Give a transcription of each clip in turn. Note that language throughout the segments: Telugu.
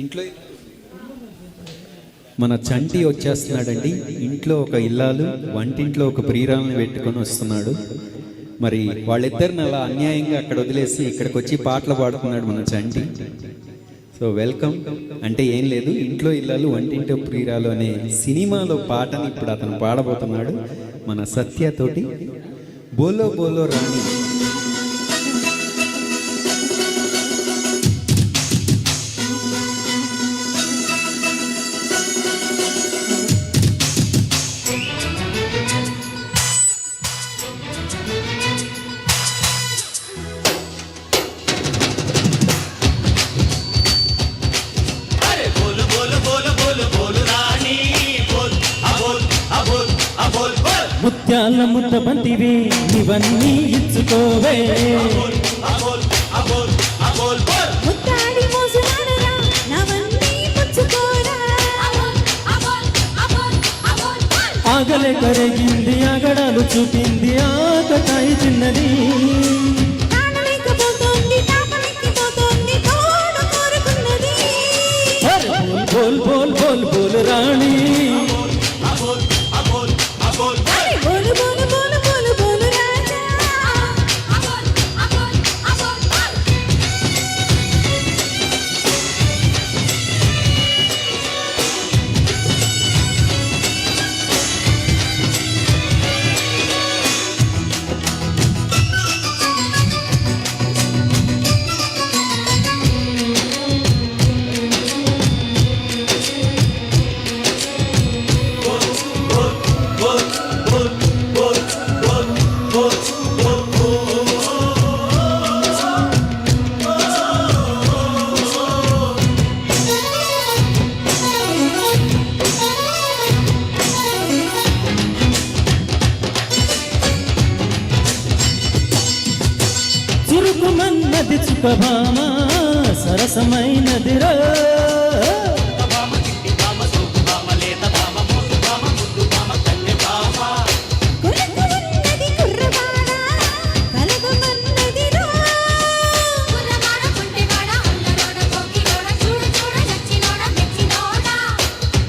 ఇంట్లో మన చంటి వచ్చేస్తున్నాడండి. ఇంట్లో ఒక ఇల్లాలు, వంటింట్లో ఒక ప్రియురాలను పెట్టుకొని వస్తున్నాడు. మరి వాళ్ళిద్దరిని అలా అన్యాయంగా అక్కడ వదిలేసి ఇక్కడికి వచ్చి పాటలు పాడుతున్నాడు మన చంటి. So welcome. అంటే ఏం లేదు, ఇంట్లో ఇల్లాలు వంటింట్లో ప్రియురాలు అనే సినిమాలో పాటని ఇప్పుడు అతను పాడబోతున్నాడు మన సత్యతోటి. బోలో బోలో రాణి. ముత్యాల ముద్ద బంతివే ఇవన్నీ ఇచ్చుకోవే, ముత్తాడి మోసులాడరా నవన్నీ పుచ్చుకోరా. ఆగలే కరిగింది ఆగడాలు చూపింది ఆకతాయి చిన్నది. బోల్ బోల్ బోల్ బోల్ రాణి. చురుకుమన్నది చుకభామ సరసమైనదిరా.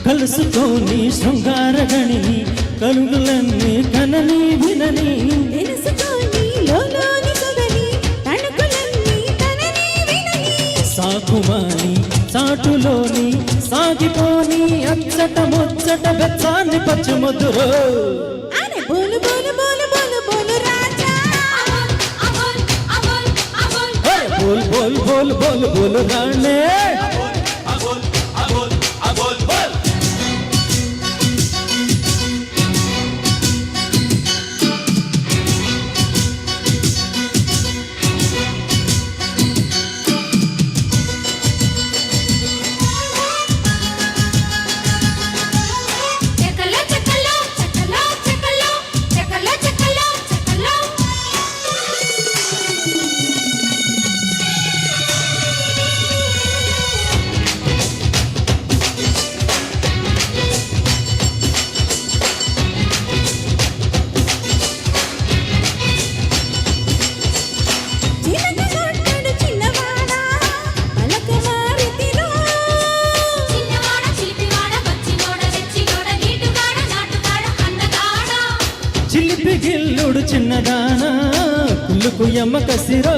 కలుసుకోని శృంగార గణిని కలుగులన్నీ కనని వినని. సాకుమాని సాటులోని సాగిపోని అచ్చట ముచ్చట బెచ్చాన్ని పచ్చిముద్దురో. బోల్ బోల్ బోల్ బోల్ బోల్ రాణే. చిలిపి గిల్లుడు చిన్నదానా కుళ్ళుకు ఎమ్మ కసిరో.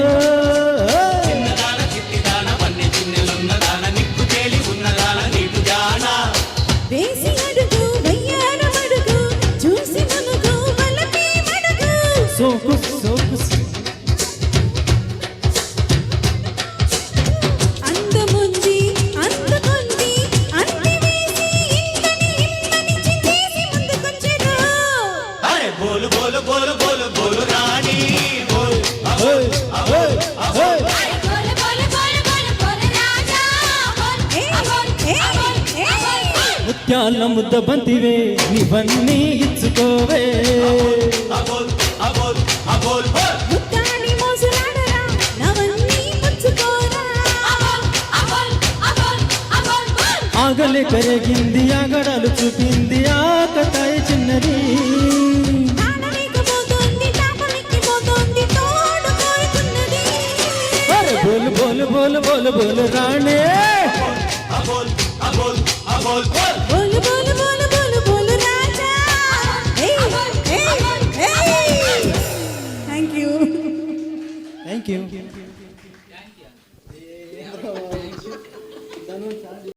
సోకు సోకు ముత్యాల ముద్ద బంతివే ఇవన్నీ ఇచ్చుకోవే. ఆగలే కరిగింది ఆగడాలు చూపింది ఆకతాయి చిన్నది. బోల్ బోల్ బోలు బోలు బోలు బోలు రాణే బోలు బోలు బోలు బోలు బోలు రాజా థ్యాంక్ యూ థ్యాంక్ యూ